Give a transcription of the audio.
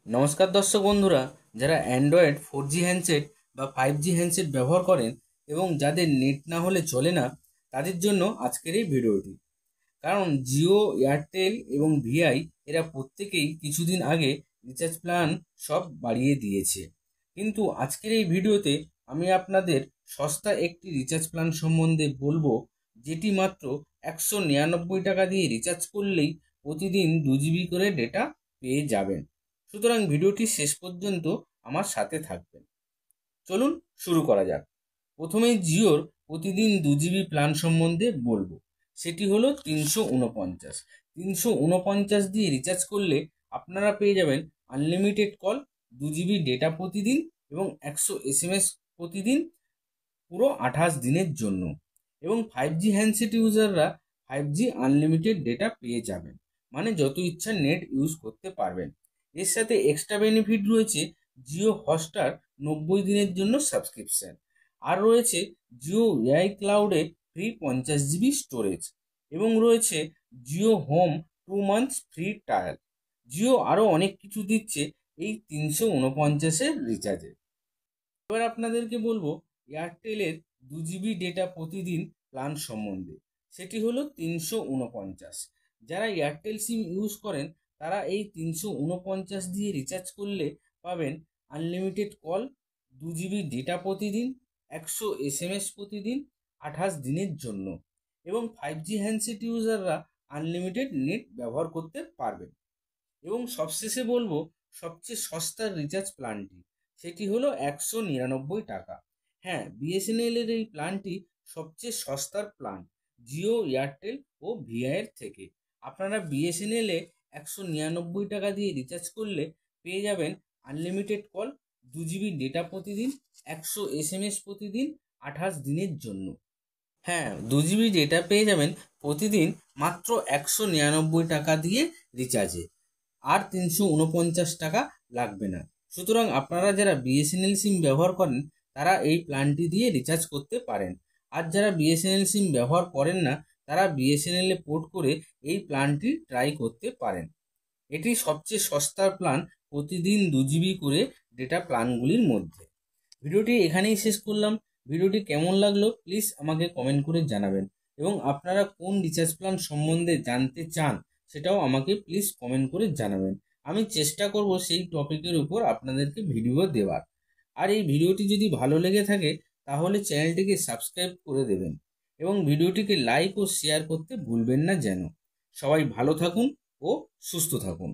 নমস্কার দর্শক বন্ধুরা, যারা অ্যান্ড্রয়েড 4G হ্যান্ডসেট বা 5G হ্যান্ডসেট ব্যবহার করেন এবং যাদের নেট না হলে চলে না, তাদের জন্য আজকের এই ভিডিওটি। কারণ জিও, এয়ারটেল এবং ভিআই এরা প্রত্যেকেই কিছুদিন আগে রিচার্জ প্ল্যান সব বাড়িয়ে দিয়েছে। কিন্তু আজকের এই ভিডিওতে আমি আপনাদের সস্তা একটি রিচার্জ প্ল্যান সম্বন্ধে বলবো, যেটি মাত্র 199 টাকা দিয়ে রিচার্জ করলেই প্রতিদিন 2 GB করে ডেটা পেয়ে যাবেন। সুতরাং ভিডিওটি শেষ পর্যন্ত আমার সাথে থাকবেন। চলুন শুরু করা যাক। প্রথমেই জিওর প্রতিদিন 2 GB প্ল্যান সম্বন্ধে বলবো। সেটি হলো 349 দিয়ে রিচার্জ করলে আপনারা পেয়ে যাবেন আনলিমিটেড কল, 2 GB ডেটা প্রতিদিন এবং 100 SMS প্রতিদিন পুরো 28 দিনের জন্য। এবং 5G handset ইউজাররা 5G unlimited data পেয়ে যাবেন, মানে যত ইচ্ছা নেট ইউজ করতে পারবেন। এর সাথে এক্সট্রা বেনিফিট রয়েছে জিও হটস্টার 90 দিনের জন্য সাবস্ক্রিপশন, আর রয়েছে জিও এআই ক্লাউডে ফ্রি 50 GB স্টোরেজ, এবং রয়েছে Jio home 2 months free trial. Jio আরও অনেক কিছু দিচ্ছে এই 349-এর রিচার্জে। এবার আপনাদেরকে বলবো এয়ারটেলের 2 GB ডেটা প্রতিদিন প্ল্যান সম্বন্ধে। সেটি হলো 349। যারা এয়ারটেল সিম ইউজ করেন তারা এই 349 দিয়ে রিচার্জ করলে পাবেন আনলিমিটেড কল, 2 GB ডেটা প্রতিদিন, 100 SMS প্রতিদিন, 28 দিনের জন্য। এবং 5G হ্যান্ডসেট ইউজাররা আনলিমিটেড নেট ব্যবহার করতে পারবেন। এবং সবশেষে বলবো সবচেয়ে সস্তার রিচার্জ প্ল্যানটি, সেটি হলো 199 টাকা। হ্যাঁ, বিএসএনএল এর এই প্ল্যানটি সবচেয়ে সস্তার প্ল্যান জিও, এয়ারটেল ও ভিআইয়ের থেকে। আপনারা বিএসএনএল এ 199 টাকা দিয়ে রিচার্জ করলে পেয়ে যাবেন আনলিমিটেড কল, 2 GB ডেটা প্রতিদিন, 100 SMS প্রতিদিন, 28 দিনের জন্য। হ্যাঁ, 2 GB ডেটা পেয়ে যাবেন প্রতিদিন মাত্র 199 টাকা দিয়ে রিচার্জে, আর 349 টাকা লাগবে না। সুতরাং আপনারা যারা বিএসএনএল সিম ব্যবহার করেন তারা এই প্ল্যানটি দিয়ে রিচার্জ করতে পারেন। আর যারা বিএসএনএল সিম ব্যবহার করেন না তারা বিএসএনএল এ পোর্ট করে এই প্ল্যানটি ট্রাই করতে পারেন। এটি সবচেয়ে সস্তার প্ল্যান প্রতিদিন 2 GB করে ডেটা প্ল্যানগুলির মধ্যে। ভিডিওটি এখানেই শেষ করলাম। ভিডিওটি কেমন লাগলো প্লিজ আমাকে কমেন্ট করে জানাবেন, এবং আপনারা কোন রিচার্জ প্ল্যান সম্বন্ধে জানতে চান সেটাও আমাকে প্লিজ কমেন্ট করে জানাবেন। আমি চেষ্টা করব সেই টপিকের উপর আপনাদেরকে ভিডিও দেওয়ার। আর এই ভিডিওটি যদি ভালো লেগে থাকে তাহলে চ্যানেলটিকে সাবস্ক্রাইব করে দেবেন, এবং ভিডিওটিকে লাইক ও শেয়ার করতে ভুলবেন না যেন। সবাই ভালো থাকুন ও সুস্থ থাকুন।